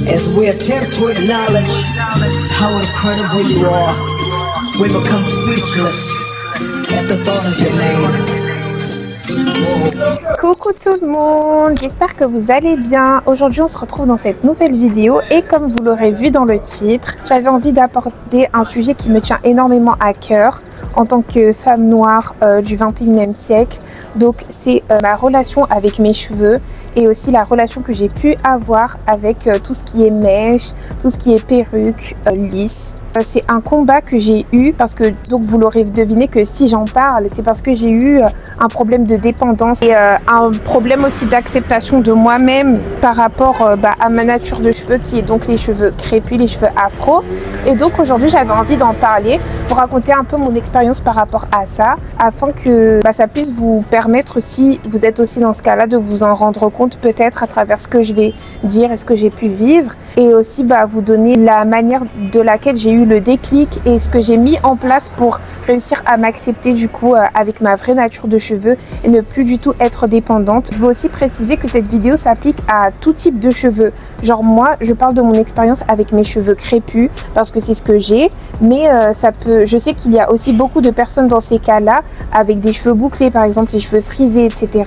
As we attempt to acknowledge how incredible you are, we become speechless at the thought of your name. Coucou tout le monde, j'espère que vous allez bien. Aujourd'hui on se retrouve dans cette nouvelle vidéo et comme vous l'aurez vu dans le titre, j'avais envie d'aborder un sujet qui me tient énormément à cœur en tant que femme noire du 21e siècle. Donc c'est ma relation avec mes cheveux et aussi la relation que j'ai pu avoir avec tout ce qui est mèche, tout ce qui est perruque, lisse. C'est un combat que j'ai eu parce que, donc vous l'aurez deviné que si j'en parle, c'est parce que j'ai eu un problème de dépendance et un problème aussi d'acceptation de moi-même par rapport à ma nature de cheveux qui est donc les cheveux crépus, les cheveux afro. Et donc aujourd'hui j'avais envie d'en parler pour raconter un peu mon expérience par rapport à ça afin que ça puisse vous permettre, si vous êtes aussi dans ce cas-là, de vous en rendre compte peut-être à travers ce que je vais dire et ce que j'ai pu vivre et aussi vous donner la manière de laquelle j'ai eu le déclic et ce que j'ai mis en place pour réussir à m'accepter du coup avec ma vraie nature de cheveux et ne plus du tout être dépendante. Je veux aussi préciser que cette vidéo s'applique à tout type de cheveux. Genre moi, je parle de mon expérience avec mes cheveux crépus parce que c'est ce que j'ai, mais je sais qu'il y a aussi beaucoup de personnes dans ces cas-là avec des cheveux bouclés par exemple, les cheveux frisés, etc.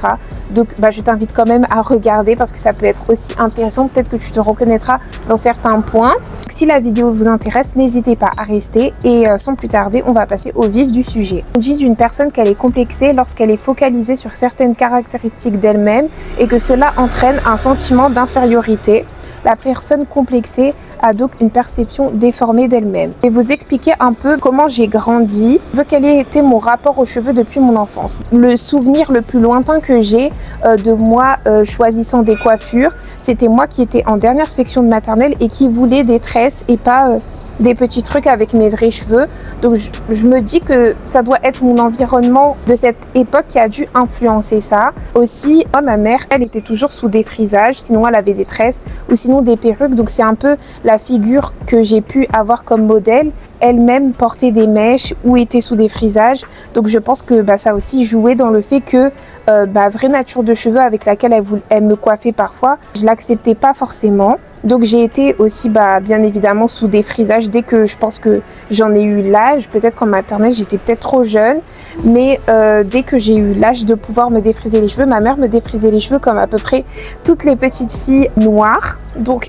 Donc je t'invite quand même à regarder parce que ça peut être aussi intéressant. Peut-être que tu te reconnaîtras dans certains points. Si la vidéo vous intéresse, n'hésitez pas à rester et sans plus tarder, on va passer au vif du sujet. On dit d'une personne qu'elle est complexée lorsqu'elle est focalisée sur certaines caractéristiques d'elle-même et que cela entraîne un sentiment d'infériorité. La personne complexée a donc une perception déformée d'elle-même. Je vais vous expliquer un peu comment j'ai grandi, quel était mon rapport aux cheveux depuis mon enfance. Le souvenir le plus lointain que j'ai de moi choisissant des coiffures, c'était moi qui étais en dernière section de maternelle et qui voulais des tresses et pas des petits trucs avec mes vrais cheveux. Donc je me dis que ça doit être mon environnement de cette époque qui a dû influencer ça. Aussi, ma mère, elle était toujours sous des frisages, sinon elle avait des tresses ou sinon des perruques. Donc c'est un peu la figure que j'ai pu avoir comme modèle. Elle-même portait des mèches ou était sous des frisages. Donc je pense que ça aussi jouait dans le fait que vraie nature de cheveux avec laquelle elle me coiffait parfois, je l'acceptais pas forcément. Donc j'ai été aussi bien évidemment sous des frisages dès que je pense que j'en ai eu l'âge. Peut-être qu'en maternelle j'étais peut-être trop jeune, mais dès que j'ai eu l'âge de pouvoir me défriser les cheveux, ma mère me défrisait les cheveux comme à peu près toutes les petites filles noires. Donc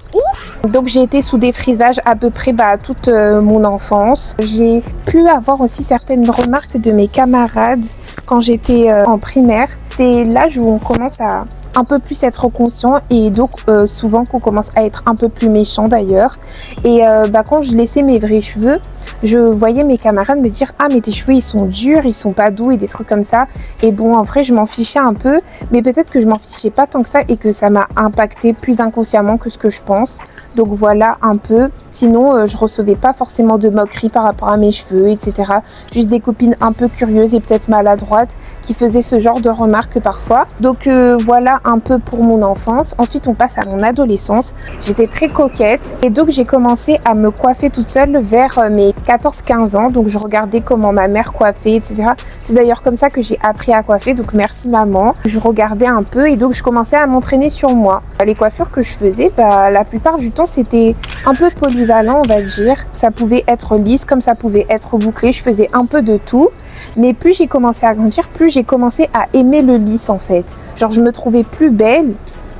j'ai été sous des frisages à peu près toute mon enfance. J'ai pu avoir aussi certaines remarques de mes camarades quand j'étais en primaire. C'est l'âge où on commence à un peu plus être conscient et donc souvent qu'on commence à être un peu plus méchant d'ailleurs. Et quand je laissais mes vrais cheveux, je voyais mes camarades me dire « Ah mais tes cheveux ils sont durs, ils sont pas doux » et des trucs comme ça. Et bon, en vrai je m'en fichais un peu, mais peut-être que je m'en fichais pas tant que ça et que ça m'a impacté plus inconsciemment que ce que je pense. Donc voilà un peu. Sinon je recevais pas forcément de moqueries par rapport à mes cheveux, etc. Juste des copines un peu curieuses et peut-être maladroites qui faisaient ce genre de remarques parfois. Donc voilà un peu pour mon enfance. Ensuite on passe à mon adolescence. J'étais très coquette et donc j'ai commencé à me coiffer toute seule vers mes 14-15 ans. Donc je regardais comment ma mère coiffait, etc. C'est d'ailleurs comme ça que j'ai appris à coiffer, donc merci maman. Je regardais un peu et donc je commençais à m'entraîner sur moi. Les coiffures que je faisais, la plupart du temps c'était un peu polyvalent, on va dire. Ça pouvait être lisse comme ça pouvait être bouclé. Je faisais un peu de tout. Mais plus j'ai commencé à grandir, plus j'ai commencé à aimer le lisse en fait. Genre je me trouvais plus belle.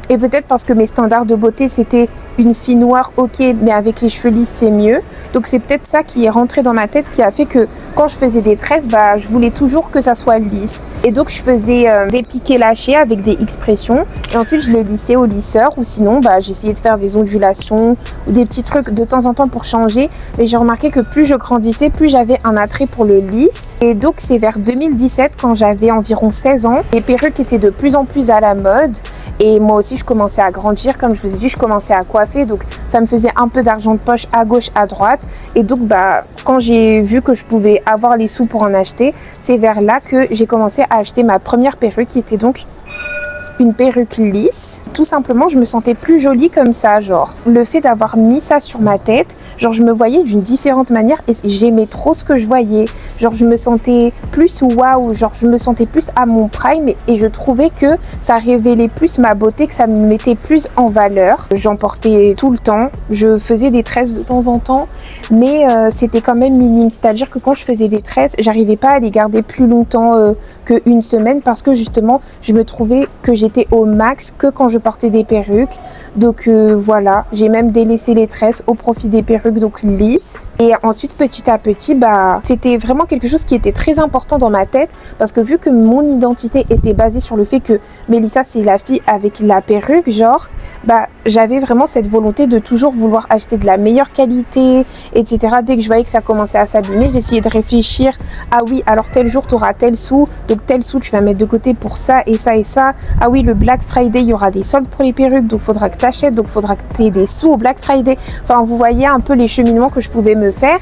Et peut-être parce que mes standards de beauté c'était une fille noire, ok, mais avec les cheveux lisses c'est mieux. Donc c'est peut-être ça qui est rentré dans ma tête qui a fait que quand je faisais des tresses, je voulais toujours que ça soit lisse. Et donc je faisais des piqués lâchés avec des expressions. Et ensuite je les lissais au lisseur ou sinon j'essayais de faire des ondulations ou des petits trucs de temps en temps pour changer. Mais j'ai remarqué que plus je grandissais, plus j'avais un attrait pour le lisse. Et donc c'est vers 2017 quand j'avais environ 16 ans. Les perruques étaient de plus en plus à la mode. Et moi aussi je commençais à grandir, comme je vous ai dit, je commençais à coiffer, donc ça me faisait un peu d'argent de poche à gauche, à droite. Et donc quand j'ai vu que je pouvais avoir les sous pour en acheter, c'est vers là que j'ai commencé à acheter ma première perruque qui était donc une perruque lisse. Tout simplement, je me sentais plus jolie comme ça, genre. Le fait d'avoir mis ça sur ma tête, genre je me voyais d'une différente manière et j'aimais trop ce que je voyais. Genre je me sentais plus waouh, genre je me sentais plus à mon prime et je trouvais que ça révélait plus ma beauté, que ça me mettait plus en valeur. J'en portais tout le temps, je faisais des tresses de temps en temps, mais c'était quand même minime. C'est-à-dire que quand je faisais des tresses, j'arrivais pas à les garder plus longtemps qu'une semaine parce que justement, je me trouvais que j'étais au max que quand je portais des perruques. Donc voilà, j'ai même délaissé les tresses au profit des perruques donc lisses. Et ensuite, petit à petit, c'était vraiment quelque chose qui était très important dans ma tête parce que vu que mon identité était basée sur le fait que Mélissa, c'est la fille avec la perruque, genre, j'avais vraiment cette volonté de toujours vouloir acheter de la meilleure qualité, etc. Dès que je voyais que ça commençait à s'abîmer, j'essayais de réfléchir, ah oui, alors tel jour, tu auras tel sou, donc tel sou, tu vas mettre de côté pour ça et ça et ça. Ah oui, le Black Friday, il y aura des soldes pour les perruques, donc faudra que tu achètes, donc faudra que tu aies des sous au Black Friday. Enfin, vous voyez un peu les cheminements que je pouvais me faire.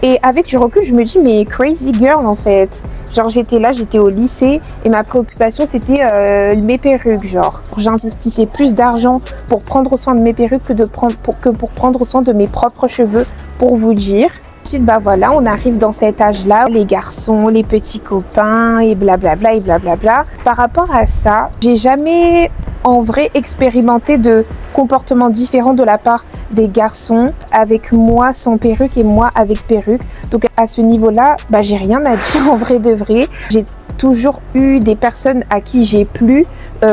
Et avec du recul, je me dis, mais crazy girl en fait. Genre j'étais au lycée et ma préoccupation c'était mes perruques, genre. J'investissais plus d'argent pour prendre soin de mes perruques que pour prendre soin de mes propres cheveux, pour vous dire. Ensuite, voilà, on arrive dans cet âge-là, les garçons, les petits copains et blablabla et blablabla. Par rapport à ça, j'ai jamais en vrai expérimenté de comportements différents de la part des garçons avec moi sans perruque et moi avec perruque. Donc à ce niveau-là, j'ai rien à dire en vrai de vrai. J'ai toujours eu des personnes à qui j'ai plu,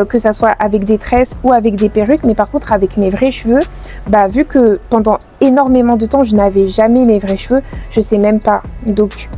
que ça soit avec des tresses ou avec des perruques, mais par contre avec mes vrais cheveux, vu que pendant énormément de temps je n'avais jamais mes vrais cheveux, je sais même pas. Donc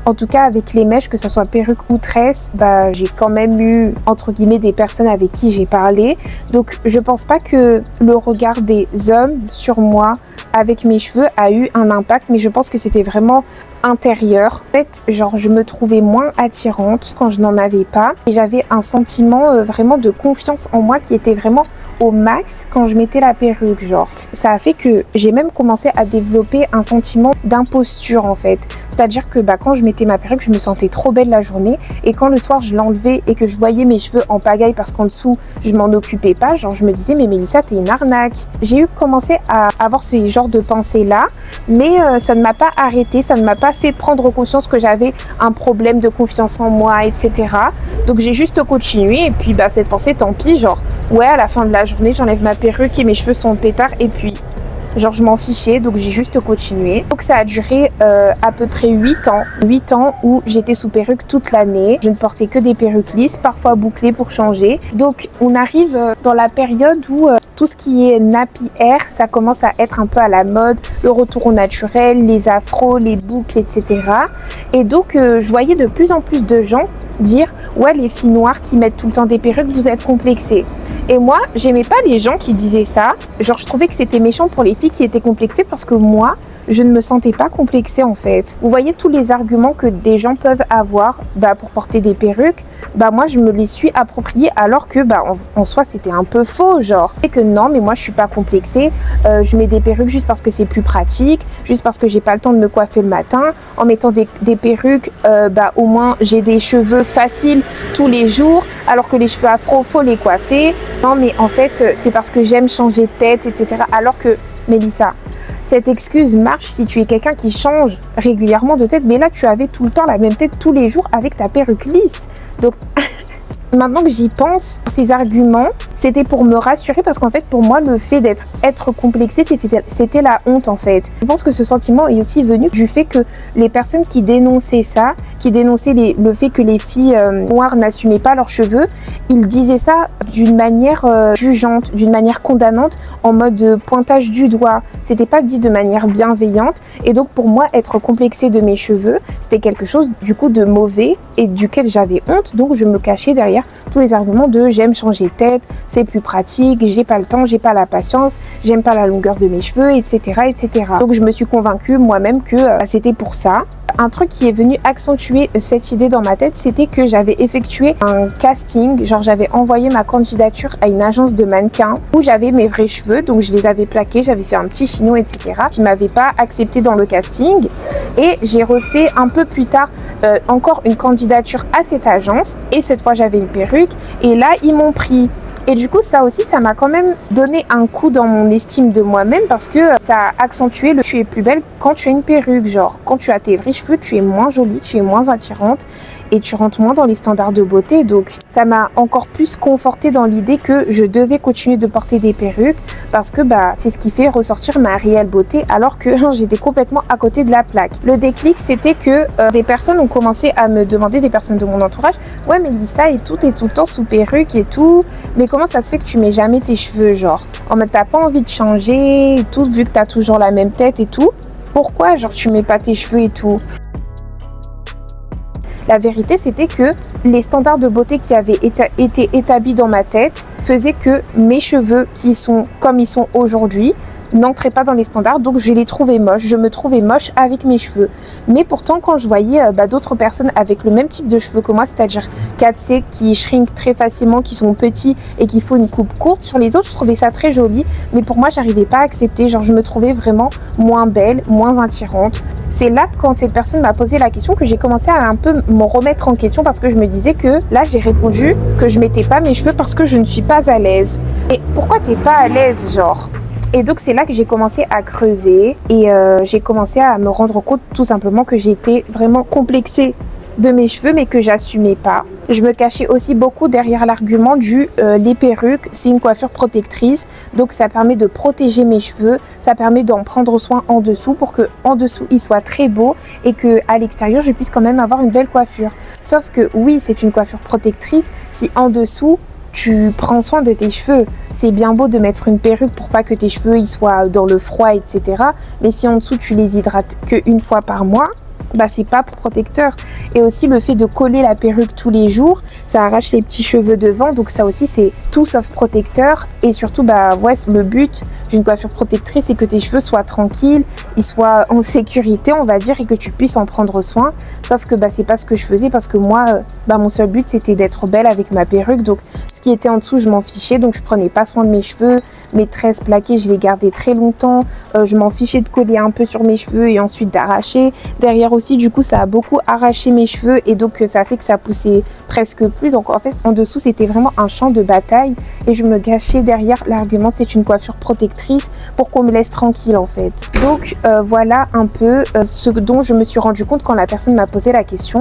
en tout cas avec les mèches, que ça soit perruque ou tresse, j'ai quand même eu entre guillemets des personnes avec qui j'ai parlé. Donc je pense pas que le regard des hommes sur moi avec mes cheveux a eu un impact, mais je pense que c'était vraiment intérieur. En fait, genre je me trouvais moins attirante quand je n'en avais pas et j'avais un sentiment vraiment de confiance en moi qui était vraiment au max quand je mettais la perruque, genre. Ça a fait que j'ai même commencé à développer un sentiment d'imposture en fait. C'est-à-dire que quand je mettais ma perruque, je me sentais trop belle la journée et quand le soir je l'enlevais et que je voyais mes cheveux en pagaille parce qu'en dessous je m'en occupais pas, genre je me disais mais Mélissa t'es une arnaque. J'ai commencé à avoir ces genres de pensées là, mais ça ne m'a pas arrêté, ça ne m'a pas fait prendre conscience que j'avais un problème de confiance en moi, etc. Donc j'ai juste continué et puis cette pensée tant pis, genre ouais à la fin de la journée j'enlève ma perruque et mes cheveux sont pétards et puis genre je m'en fichais, donc j'ai juste continué. Donc ça a duré à peu près 8 ans. 8 ans où j'étais sous perruque toute l'année. Je ne portais que des perruques lisses, parfois bouclées pour changer. Donc on arrive dans la période où tout ce qui est nappy hair, ça commence à être un peu à la mode. Le retour au naturel, les afros, les boucles, etc. Et donc je voyais de plus en plus de gens dire « Ouais, les filles noires qui mettent tout le temps des perruques, vous êtes complexées ». Et moi, j'aimais pas les gens qui disaient ça. Genre, je trouvais que c'était méchant pour les filles qui étaient complexées parce que moi, je ne me sentais pas complexée en fait. Vous voyez tous les arguments que des gens peuvent avoir pour porter des perruques, moi je me les suis appropriés alors que en soi c'était un peu faux, genre. Et que non, mais moi je suis pas complexée, je mets des perruques juste parce que c'est plus pratique, juste parce que j'ai pas le temps de me coiffer le matin. En mettant des perruques, au moins j'ai des cheveux faciles tous les jours, alors que les cheveux afro, faut les coiffer. Non mais en fait c'est parce que j'aime changer de tête, etc. Alors que Mélissa, cette excuse marche si tu es quelqu'un qui change régulièrement de tête, mais là tu avais tout le temps la même tête tous les jours avec ta perruque lisse. Donc maintenant que j'y pense, ces arguments, c'était pour me rassurer parce qu'en fait pour moi le fait d'être complexée, c'était la honte en fait. Je pense que ce sentiment est aussi venu du fait que les personnes qui dénonçaient ça, qui dénonçaient le fait que les filles noires n'assumaient pas leurs cheveux, ils disaient ça d'une manière jugeante, d'une manière condamnante, en mode pointage du doigt. C'était pas dit de manière bienveillante et donc pour moi être complexée de mes cheveux, c'était quelque chose du coup de mauvais et duquel j'avais honte, donc je me cachais derrière tous les arguments de j'aime changer de tête, c'est plus pratique, j'ai pas le temps, j'ai pas la patience, j'aime pas la longueur de mes cheveux, etc. etc. Donc je me suis convaincue moi-même que c'était pour ça. Un truc qui est venu accentuer cette idée dans ma tête, c'était que j'avais effectué un casting, genre j'avais envoyé ma candidature à une agence de mannequins où j'avais mes vrais cheveux, donc je les avais plaqués, j'avais fait un petit chignon, etc. Qui m'avaient pas accepté dans le casting et j'ai refait un peu plus tard encore une candidature à cette agence et cette fois j'avais une perruque et là ils m'ont pris. Et du coup, ça aussi, ça m'a quand même donné un coup dans mon estime de moi-même parce que ça a accentué le tu es plus belle quand tu as une perruque. Genre, quand tu as tes vrais cheveux, tu es moins jolie, tu es moins attirante et tu rentres moins dans les standards de beauté. Donc, ça m'a encore plus confortée dans l'idée que je devais continuer de porter des perruques parce que c'est ce qui fait ressortir ma réelle beauté alors que j'étais complètement à côté de la plaque. Le déclic, c'était que des personnes ont commencé à me demander, des personnes de mon entourage, ouais mais Lisa et tout, t'es tout le temps sous perruque et tout, mais comment ça se fait que tu mets jamais tes cheveux, genre en mode t'as pas envie de changer et tout, vu que t'as toujours la même tête et tout, pourquoi genre tu mets pas tes cheveux et tout? La vérité, c'était que les standards de beauté qui avaient été établis dans ma tête faisaient que mes cheveux, qui sont comme ils sont aujourd'hui, n'entraient pas dans les standards, donc je les trouvais moches, je me trouvais moche avec mes cheveux. Mais pourtant, quand je voyais d'autres personnes avec le même type de cheveux que moi, c'est-à-dire 4C qui shrink très facilement, qui sont petits et qui font une coupe courte, sur les autres, je trouvais ça très joli, mais pour moi, j'arrivais pas à accepter, genre je me trouvais vraiment moins belle, moins attirante. C'est là, quand cette personne m'a posé la question, que j'ai commencé à un peu me remettre en question parce que je me disais que là, j'ai répondu que je mettais pas mes cheveux parce que je ne suis pas à l'aise. Et pourquoi t'es pas à l'aise, genre ? Et donc c'est là que j'ai commencé à creuser et j'ai commencé à me rendre compte tout simplement que j'étais vraiment complexée de mes cheveux mais que j'assumais pas. Je me cachais aussi beaucoup derrière l'argument du les perruques, c'est une coiffure protectrice, donc ça permet de protéger mes cheveux, ça permet d'en prendre soin en dessous pour que en dessous ils soient très beaux et que à l'extérieur je puisse quand même avoir une belle coiffure. Sauf que oui, c'est une coiffure protectrice si en dessous tu prends soin de tes cheveux. C'est bien beau de mettre une perruque pour pas que tes cheveux ils soient dans le froid, etc. Mais si en dessous tu les hydrates qu'une fois par mois, c'est pas protecteur. Et aussi le fait de coller la perruque tous les jours, ça arrache les petits cheveux devant, donc ça aussi c'est tout sauf protecteur. Et surtout le but d'une coiffure protectrice c'est que tes cheveux soient tranquilles, ils soient en sécurité on va dire, et que tu puisses en prendre soin. Sauf que c'est pas ce que je faisais parce que moi mon seul but c'était d'être belle avec ma perruque, donc ce qui était en dessous je m'en fichais, donc je prenais pas soin de mes cheveux. Mes tresses plaquées je les gardais très longtemps, je m'en fichais de coller un peu sur mes cheveux et ensuite d'arracher. Derrière aussi du coup ça a beaucoup arraché mes cheveux et donc ça fait que ça poussait presque plus, donc en fait en dessous c'était vraiment un champ de bataille et je me cachais derrière l'argument c'est une coiffure protectrice pour qu'on me laisse tranquille en fait. Donc voilà un peu ce dont je me suis rendu compte quand la personne m'a posé la question.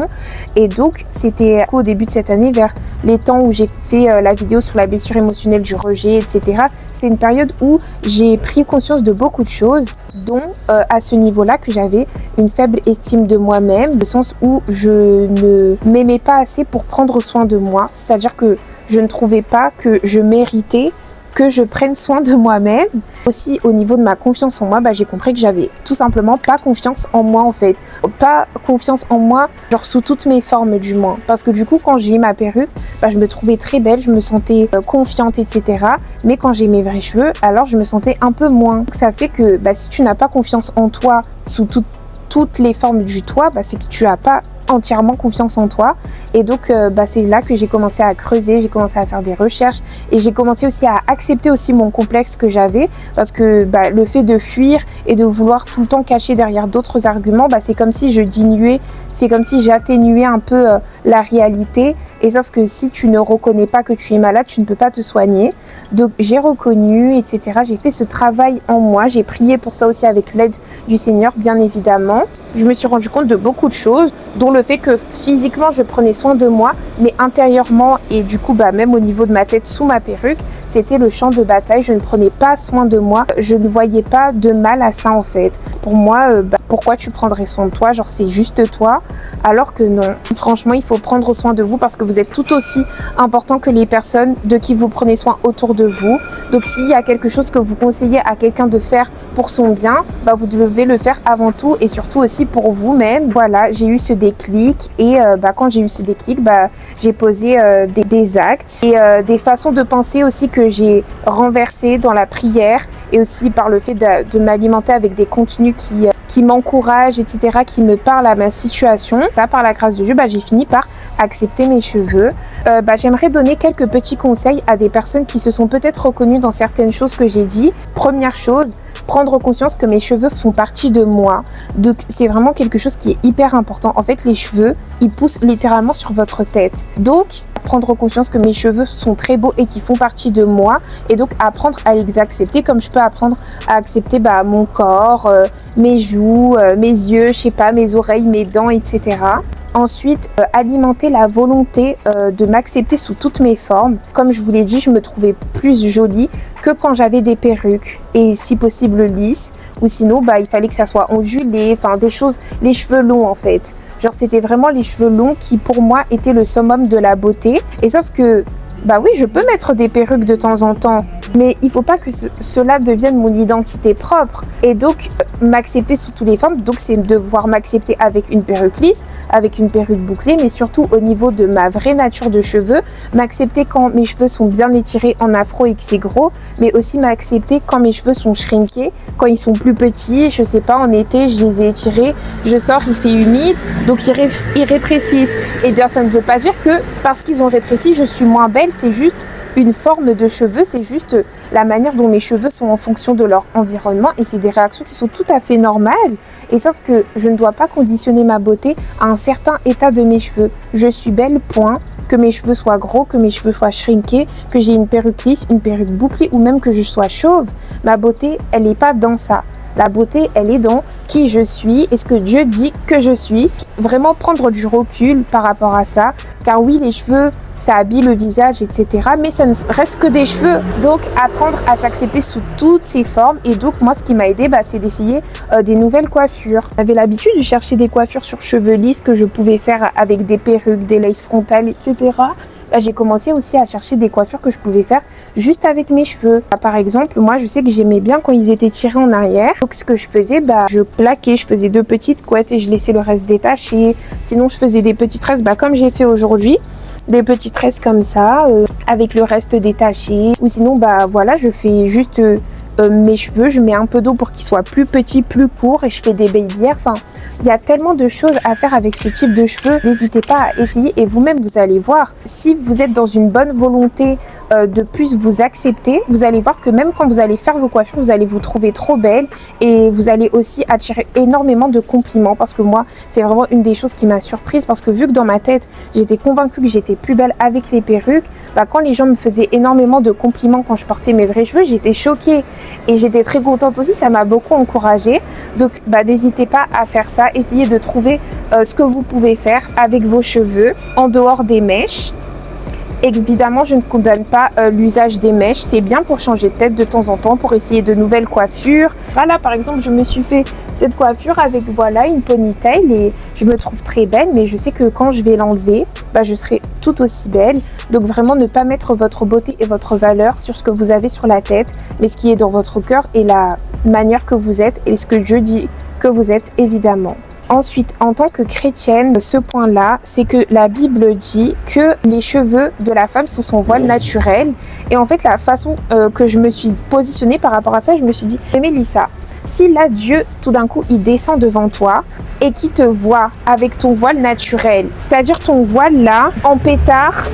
Et donc c'était au début de cette année, vers les temps où j'ai fait la vidéo sur la blessure émotionnelle du rejet, etc. C'est une période où j'ai pris conscience de beaucoup de choses, dont à ce niveau-là que j'avais une faible estime de moi-même, le sens où je ne m'aimais pas assez pour prendre soin de moi, c'est-à-dire que je ne trouvais pas que je méritais que je prenne soin de moi-même. Aussi au niveau de ma confiance en moi, j'ai compris que j'avais tout simplement pas confiance en moi en fait. Pas confiance en moi, genre sous toutes mes formes du moins. Parce que du coup quand j'ai eu ma perruque, je me trouvais très belle, je me sentais confiante, etc. Mais quand j'ai mes vrais cheveux, alors je me sentais un peu moins. Donc, ça fait que si tu n'as pas confiance en toi sous toutes les formes du toi, c'est que tu as pas entièrement confiance en toi. Et donc c'est là que j'ai commencé à creuser, j'ai commencé à faire des recherches et j'ai commencé aussi à accepter aussi mon complexe que j'avais, parce que le fait de fuir et de vouloir tout le temps cacher derrière d'autres arguments, c'est comme si je diminuais, c'est comme si j'atténuais un peu la réalité. Et sauf que si tu ne reconnais pas que tu es malade, tu ne peux pas te soigner. Donc j'ai reconnu, etc. J'ai fait ce travail en moi, j'ai prié pour ça aussi avec l'aide du Seigneur, bien évidemment. Je me suis rendu compte de beaucoup de choses, dont le fait que physiquement je prenais soin de moi, mais intérieurement et du coup même au niveau de ma tête sous ma perruque, c'était le champ de bataille. Je ne prenais pas soin de moi, je ne voyais pas de mal à ça en fait. Pour moi, pourquoi tu prendrais soin de toi, genre c'est juste toi, alors que non. Franchement, il faut prendre soin de vous parce que vous êtes tout aussi important que les personnes de qui vous prenez soin autour de vous. Donc s'il y a quelque chose que vous conseillez à quelqu'un de faire pour son bien, vous devez le faire avant tout et surtout aussi pour vous-même. Voilà, j'ai eu ce déclic et quand j'ai eu ce déclic, j'ai posé des actes et des façons de penser aussi que j'ai renversées dans la prière et aussi par le fait de m'alimenter avec des contenus qui m'encouragent, etc., qui me parlent à ma situation. Là, par la grâce de Dieu, j'ai fini par accepter mes cheveux. J'aimerais donner quelques petits conseils à des personnes qui se sont peut-être reconnues dans certaines choses que j'ai dit. Première chose, prendre conscience que mes cheveux font partie de moi. Donc c'est vraiment quelque chose qui est hyper important. En fait, les cheveux, ils poussent littéralement sur votre tête. Donc prendre conscience que mes cheveux sont très beaux et qui font partie de moi, et donc apprendre à les accepter comme je peux apprendre à accepter mon corps, mes joues, mes yeux, je sais pas, mes oreilles, mes dents, etc. Ensuite, alimenter la volonté de m'accepter sous toutes mes formes. Comme je vous l'ai dit, je me trouvais plus jolie que quand j'avais des perruques et si possible lisses, ou sinon il fallait que ça soit ondulé, enfin des choses, les cheveux longs en fait. Genre c'était vraiment les cheveux longs qui pour moi étaient le summum de la beauté. Et sauf que oui, je peux mettre des perruques de temps en temps, mais il faut pas que cela devienne mon identité propre. Et donc, m'accepter sous toutes les formes, donc c'est devoir m'accepter avec une perruque lisse, avec une perruque bouclée, mais surtout au niveau de ma vraie nature de cheveux, m'accepter quand mes cheveux sont bien étirés en afro et que c'est gros, mais aussi m'accepter quand mes cheveux sont shrinkés, quand ils sont plus petits, je sais pas, en été, je les ai étirés, je sors, il fait humide, donc ils rétrécissent. Et bien, ça ne veut pas dire que parce qu'ils ont rétréci, je suis moins belle. C'est juste une forme de cheveux, c'est juste la manière dont mes cheveux sont en fonction de leur environnement et c'est des réactions qui sont tout à fait normales. Et sauf que je ne dois pas conditionner ma beauté à un certain état de mes cheveux. Je suis belle, point. Que mes cheveux soient gros, que mes cheveux soient shrinkés, que j'ai une perruque lisse, une perruque bouclée ou même que je sois chauve. Ma beauté, elle n'est pas dans ça. La beauté, elle est dans qui je suis et ce que Dieu dit que je suis. Vraiment prendre du recul par rapport à ça. Car oui, les cheveux, ça habille le visage, etc. Mais ça ne reste que des cheveux. Donc, apprendre à s'accepter sous toutes ces formes. Et donc, moi, ce qui m'a aidé, c'est d'essayer des nouvelles coiffures. J'avais l'habitude de chercher des coiffures sur cheveux lisses que je pouvais faire avec des perruques, des laces frontales, etc. J'ai commencé aussi à chercher des coiffures que je pouvais faire juste avec mes cheveux. Par exemple, moi, je sais que j'aimais bien quand ils étaient tirés en arrière. Donc, ce que je faisais, je plaquais, je faisais 2 petites couettes et je laissais le reste détaché. Sinon, je faisais des petites tresses, comme j'ai fait aujourd'hui. Des petites tresses comme ça, avec le reste détaché. Ou sinon, voilà, je fais juste mes cheveux, je mets un peu d'eau pour qu'ils soient plus petits, plus courts et je fais des baby hairs. Enfin, il y a tellement de choses à faire avec ce type de cheveux. N'hésitez pas à essayer et vous-même, vous allez voir. Si vous êtes dans une bonne volonté de plus vous accepter, vous allez voir que même quand vous allez faire vos coiffures, vous allez vous trouver trop belle et vous allez aussi attirer énormément de compliments parce que moi, c'est vraiment une des choses qui m'a surprise parce que vu que dans ma tête, j'étais convaincue que j'étais plus belle avec les perruques, quand les gens me faisaient énormément de compliments quand je portais mes vrais cheveux, j'étais choquée et j'étais très contente aussi, ça m'a beaucoup encouragée. Donc n'hésitez pas à faire ça, essayez de trouver ce que vous pouvez faire avec vos cheveux en dehors des mèches. Évidemment, je ne condamne pas l'usage des mèches. C'est bien pour changer de tête de temps en temps, pour essayer de nouvelles coiffures. Là, par exemple, je me suis fait cette coiffure avec, une ponytail et je me trouve très belle. Mais je sais que quand je vais l'enlever, je serai tout aussi belle. Donc vraiment, ne pas mettre votre beauté et votre valeur sur ce que vous avez sur la tête, mais ce qui est dans votre cœur et la manière que vous êtes et ce que Dieu dit que vous êtes, évidemment. Ensuite, en tant que chrétienne, ce point-là, c'est que la Bible dit que les cheveux de la femme sont son voile naturel. Et en fait, la façon que je me suis positionnée par rapport à ça, je me suis dit, mais Mélissa, si là, Dieu, tout d'un coup, il descend devant toi et qui te voit avec ton voile naturel, c'est-à-dire ton voile là, en pétard,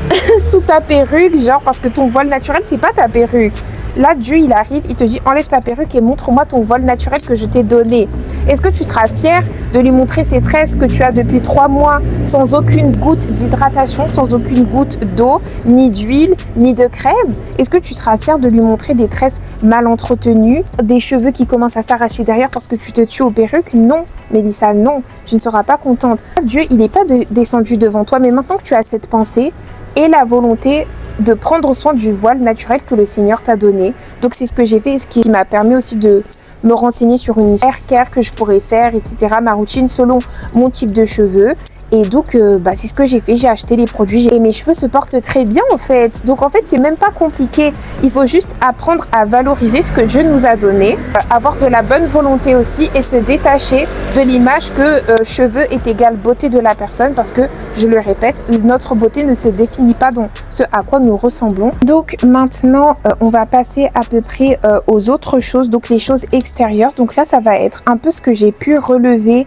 sous ta perruque, parce que ton voile naturel, c'est pas ta perruque. Là, Dieu, il arrive, il te dit, enlève ta perruque et montre-moi ton voile naturel que je t'ai donné. Est-ce que tu seras fière de lui montrer ces tresses que tu as depuis 3 mois sans aucune goutte d'hydratation, sans aucune goutte d'eau, ni d'huile, ni de crème? Est-ce que tu seras fière de lui montrer des tresses mal entretenues, des cheveux qui commencent à s'arracher derrière parce que tu te tues aux perruques? Non, Mélissa, non, tu ne seras pas contente. Dieu, il n'est pas descendu devant toi, mais maintenant que tu as cette pensée et la volonté de prendre soin du voile naturel que le Seigneur t'a donné. Donc c'est ce que j'ai fait et ce qui m'a permis aussi de me renseigner sur une hair care que je pourrais faire, etc. Ma routine selon mon type de cheveux. Et donc, c'est ce que j'ai fait. J'ai acheté les produits et mes cheveux se portent très bien en fait. Donc en fait, c'est même pas compliqué. Il faut juste apprendre à valoriser ce que Dieu nous a donné, avoir de la bonne volonté aussi et se détacher de l'image que cheveux est égal beauté de la personne parce que, je le répète, notre beauté ne se définit pas dans ce à quoi nous ressemblons. Donc maintenant, on va passer à peu près aux autres choses, donc les choses extérieures. Donc là, ça va être un peu ce que j'ai pu relever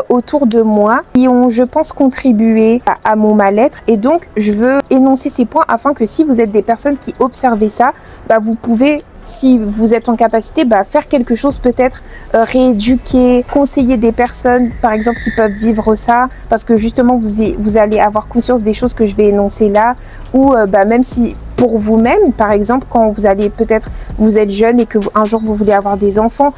autour de moi qui ont, je pense, contribué à mon mal-être. Et donc, je veux énoncer ces points afin que si vous êtes des personnes qui observez ça, vous pouvez, si vous êtes en capacité, faire quelque chose, peut-être rééduquer, conseiller des personnes, par exemple, qui peuvent vivre ça, parce que justement, vous allez avoir conscience des choses que je vais énoncer là, ou même si pour vous-même, par exemple, quand vous allez peut-être, vous êtes jeune et que un jour vous voulez avoir des enfants,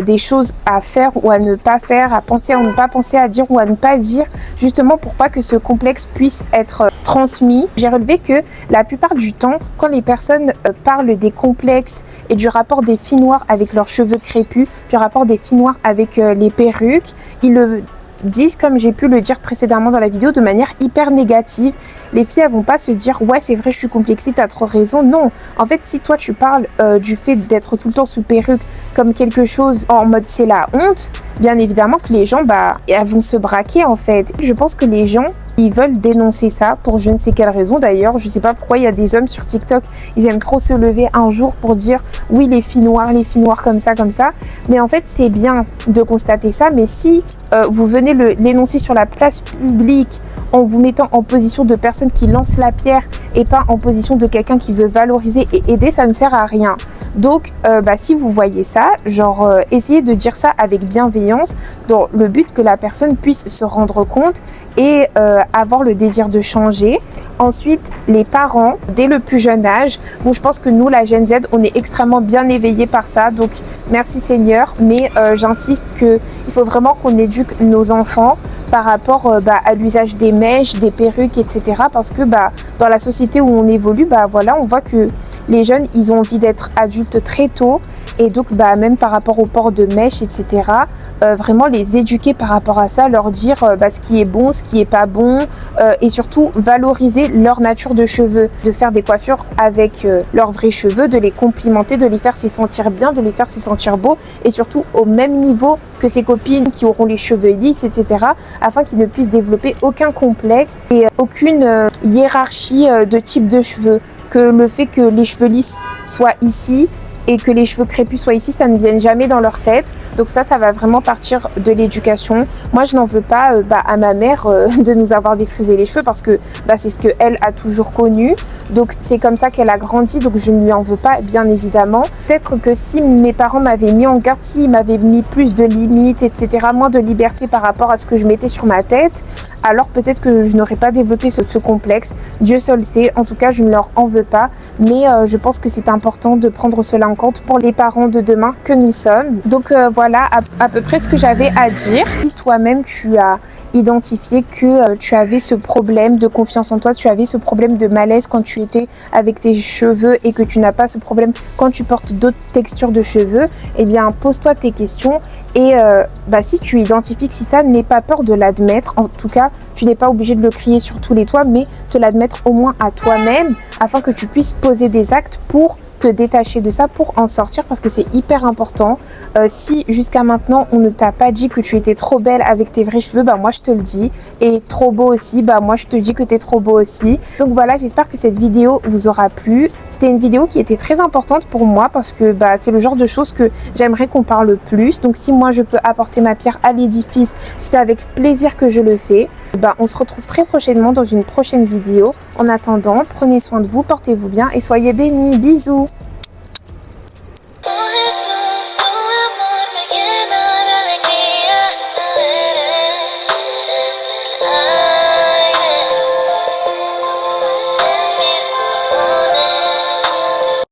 des choses à faire ou à ne pas faire, à penser, à ne pas penser, à dire ou à ne pas dire, justement pour pas que ce complexe puisse être transmis. J'ai relevé que la plupart du temps, quand les personnes parlent des complexes et du rapport des filles noires avec leurs cheveux crépus, du rapport des filles noires avec les perruques, ils le disent, comme j'ai pu le dire précédemment dans la vidéo, de manière hyper négative. Les filles, elles vont pas se dire ouais c'est vrai je suis complexée, t'as trop raison. Non, en fait si toi tu parles du fait d'être tout le temps sous perruque comme quelque chose en mode c'est la honte, bien évidemment que les gens elles vont se braquer en fait. Je pense que les gens ils veulent dénoncer ça pour je ne sais quelle raison d'ailleurs. Je sais pas pourquoi il y a des hommes sur TikTok, ils aiment trop se lever un jour pour dire oui les filles noires comme ça. Mais en fait c'est bien de constater ça, mais si vous venez l'énoncer sur la place publique en vous mettant en position de personne qui lance la pierre et pas en position de quelqu'un qui veut valoriser et aider, ça ne sert à rien. Donc si vous voyez ça, essayez de dire ça avec bienveillance dans le but que la personne puisse se rendre compte et avoir le désir de changer. Ensuite, les parents, dès le plus jeune âge, je pense que nous, la Gen Z, on est extrêmement bien éveillés par ça, donc merci Seigneur, mais j'insiste qu'il faut vraiment qu'on éduque nos enfants par rapport à l'usage des mèches, des perruques, etc. Parce que dans la société où on évolue, on voit que les jeunes, ils ont envie d'être adultes très tôt. Et donc, même par rapport au port de mèches, etc., vraiment les éduquer par rapport à ça, leur dire ce qui est bon, ce qui est pas bon, et surtout valoriser leur nature de cheveux, de faire des coiffures avec leurs vrais cheveux, de les complimenter, de les faire se sentir bien, de les faire se sentir beaux, et surtout au même niveau que ses copines qui auront les cheveux lisses, etc., afin qu'ils ne puissent développer aucun complexe et aucune hiérarchie de type de cheveux, que le fait que les cheveux lisses soient ici et que les cheveux crépus soient ici, ça ne vienne jamais dans leur tête. Donc ça va vraiment partir de l'éducation. Moi, je n'en veux pas à ma mère de nous avoir défrisé les cheveux parce que c'est ce qu'elle a toujours connu. Donc c'est comme ça qu'elle a grandi, donc je ne lui en veux pas, bien évidemment. Peut-être que si mes parents m'avaient mis en garde, s'ils m'avaient mis plus de limites, etc., moins de liberté par rapport à ce que je mettais sur ma tête, alors peut-être que je n'aurais pas développé ce complexe. Dieu seul sait, en tout cas je ne leur en veux pas, mais je pense que c'est important de prendre cela en compte pour les parents de demain que nous sommes. Donc voilà à peu près ce que j'avais à dire. Si toi-même tu as identifié que tu avais ce problème de confiance en toi, tu avais ce problème de malaise quand tu étais avec tes cheveux et que tu n'as pas ce problème quand tu portes d'autres textures de cheveux, eh bien pose-toi tes questions et si tu identifies que si ça, n'aie pas peur de l'admettre. En tout cas, tu n'es pas obligé de le crier sur tous les toits, mais te l'admettre au moins à toi-même afin que tu puisses poser des actes pour te détacher de ça, pour en sortir, parce que c'est hyper important. Si jusqu'à maintenant on ne t'a pas dit que tu étais trop belle avec tes vrais cheveux, moi je te le dis, et trop beau aussi, moi je te dis que t'es trop beau aussi. Donc voilà, j'espère que cette vidéo vous aura plu. C'était une vidéo qui était très importante pour moi parce que c'est le genre de choses que j'aimerais qu'on parle plus. Donc si moi je peux apporter ma pierre à l'édifice, c'est avec plaisir que je le fais. On se retrouve très prochainement dans une prochaine vidéo. En attendant, prenez soin de vous, portez-vous bien et soyez bénis. Bisous.